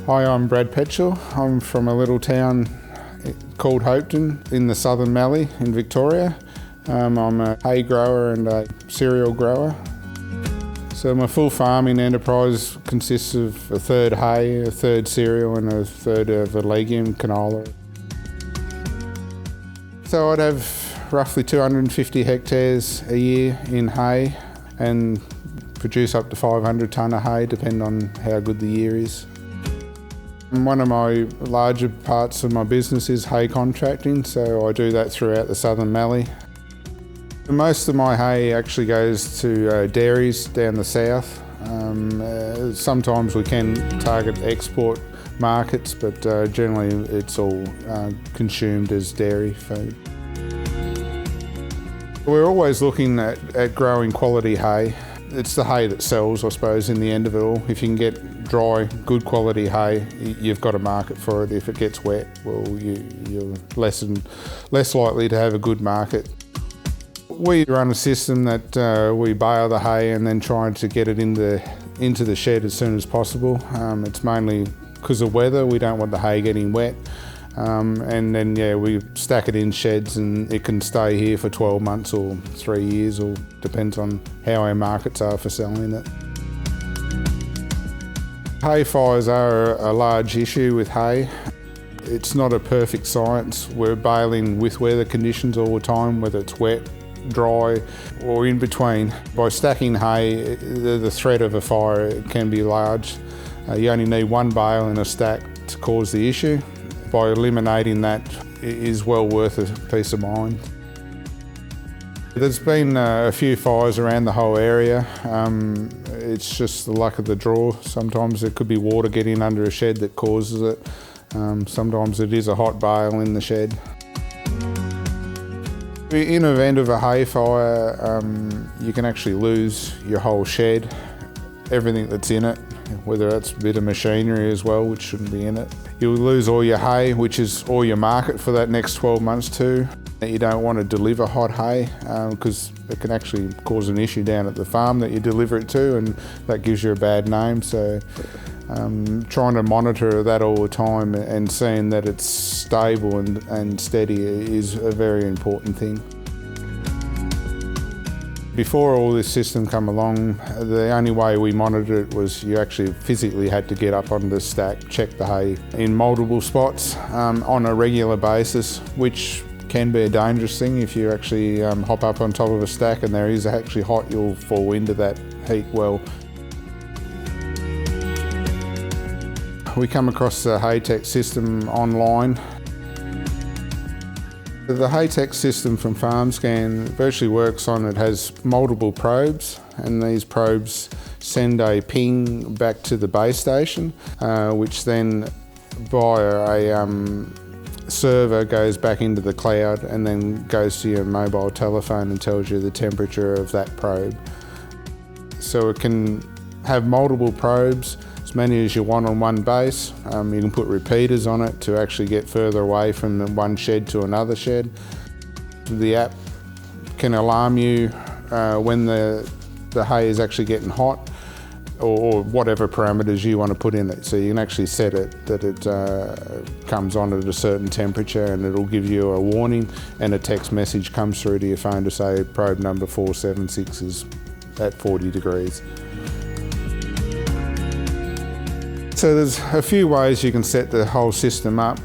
Hi, I'm Brad Petschel. I'm from a little town called Hopetoun in the Southern Mallee in Victoria. I'm a hay grower and a cereal grower. So my full farming enterprise consists of a third hay, a third cereal and a third of a legume, canola. So I'd have roughly 250 hectares a year in hay and produce up to 500 tonne of hay depending on how good the year is. One of my larger parts of my business is hay contracting, so I do that throughout the Southern Mallee. Most of my hay actually goes to dairies down the south. Sometimes we can target export markets, but generally it's all consumed as dairy food. We're always looking at growing quality hay. It's the hay that sells, I suppose, in the end of it all. If you can get dry, good quality hay, you've got a market for it. If it gets wet, well, you're less likely to have a good market. We run a system that we bale the hay and then try to get it into the shed as soon as possible. It's mainly because of weather. We don't want the hay getting wet. And then, we stack it in sheds and it can stay here for 12 months or 3 years, or depends on how our markets are for selling it. Hay fires are a large issue with hay. It's not a perfect science. We're baling with weather conditions all the time, whether it's wet, dry or in between. By stacking hay, the threat of a fire can be large. You only need one bale in a stack to cause the issue. By eliminating that, it is well worth a peace of mind. There's been a few fires around the whole area. It's just the luck of the draw. Sometimes there could be water getting under a shed that causes it. Sometimes it is a hot bale in the shed. In the event of a hay fire, you can actually lose your whole shed, everything that's in it, whether that's a bit of machinery as well, which shouldn't be in it. You'll lose all your hay, which is all your market for that next 12 months too. You don't want to deliver hot hay because it can actually cause an issue down at the farm that you deliver it to, and that gives you a bad name. So trying to monitor that all the time and seeing that it's stable and steady is a very important thing. Before all this system came along, the only way we monitored it was you actually physically had to get up on the stack, check the hay in multiple spots on a regular basis, which can be a dangerous thing. If you actually hop up on top of a stack and there is actually hot, you'll fall into that heat well. We come across the HAYTECH system online. The HAYTECH system from Farmscan virtually works on, it has multiple probes, and these probes send a ping back to the base station, which then via a server goes back into the cloud and then goes to your mobile telephone and tells you the temperature of that probe. So it can have multiple probes, as many as you want on one base. You can put repeaters on it to actually get further away from one shed to another shed. The app can alarm you when the hay is actually getting hot, or whatever parameters you want to put in it. So you can actually set it that it comes on at a certain temperature, and it'll give you a warning, and a text message comes through to your phone to say probe number 476 is at 40 degrees. So there's a few ways you can set the whole system up.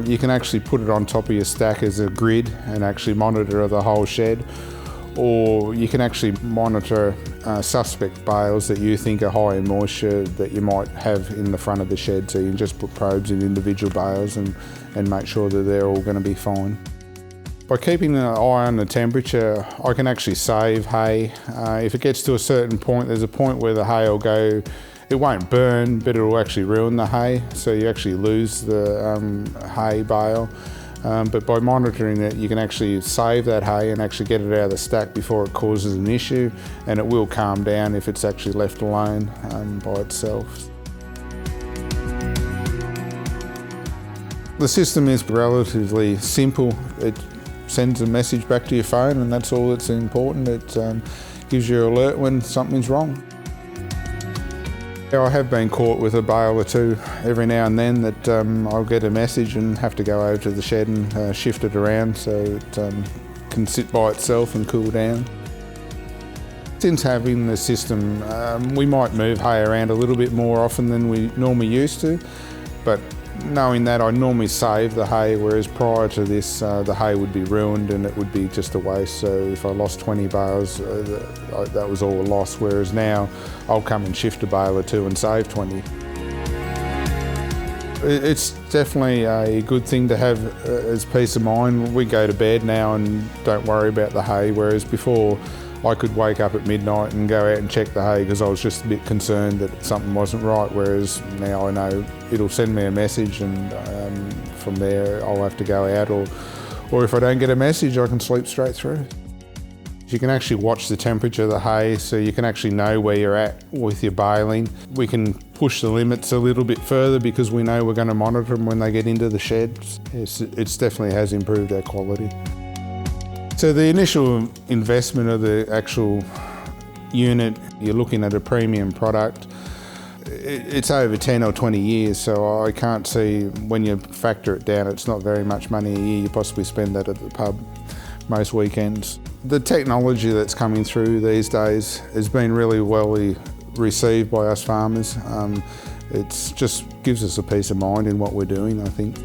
You can actually put it on top of your stack as a grid and actually monitor the whole shed, or you can actually monitor suspect bales that you think are high in moisture that you might have in the front of the shed. So you can just put probes in individual bales and make sure that they're all going to be fine. By keeping an eye on the temperature, I can actually save hay. If it gets to a certain point, there's a point where the hay will go, it won't burn, but it will actually ruin the hay, so you actually lose the hay bale. But by monitoring it, you can actually save that hay and actually get it out of the stack before it causes an issue, and it will calm down if it's actually left alone by itself. The system is relatively simple. It sends a message back to your phone, and that's all that's important. It gives you an alert when something's wrong. I have been caught with a bale or two every now and then that I'll get a message and have to go over to the shed and shift it around so it can sit by itself and cool down. Since having the system, we might move hay around a little bit more often than we normally used to, but knowing that I normally save the hay, whereas prior to this the hay would be ruined and it would be just a waste. So if I lost 20 bales, that was all a loss, whereas now I'll come and shift a bale or two and save 20. It's definitely a good thing to have as peace of mind. We go to bed now and don't worry about the hay, whereas before I could wake up at midnight and go out and check the hay because I was just a bit concerned that something wasn't right, whereas now I know it'll send me a message and from there I'll have to go out, or if I don't get a message I can sleep straight through. You can actually watch the temperature of the hay, so you can actually know where you're at with your baling. We can push the limits a little bit further because we know we're going to monitor them when they get into the sheds. It definitely has improved our quality. So the initial investment of the actual unit, you're looking at a premium product. It's over 10 or 20 years, so I can't see, when you factor it down, it's not very much money a year. You possibly spend that at the pub most weekends. The technology that's coming through these days has been really well received by us farmers. It just gives us a peace of mind in what we're doing, I think.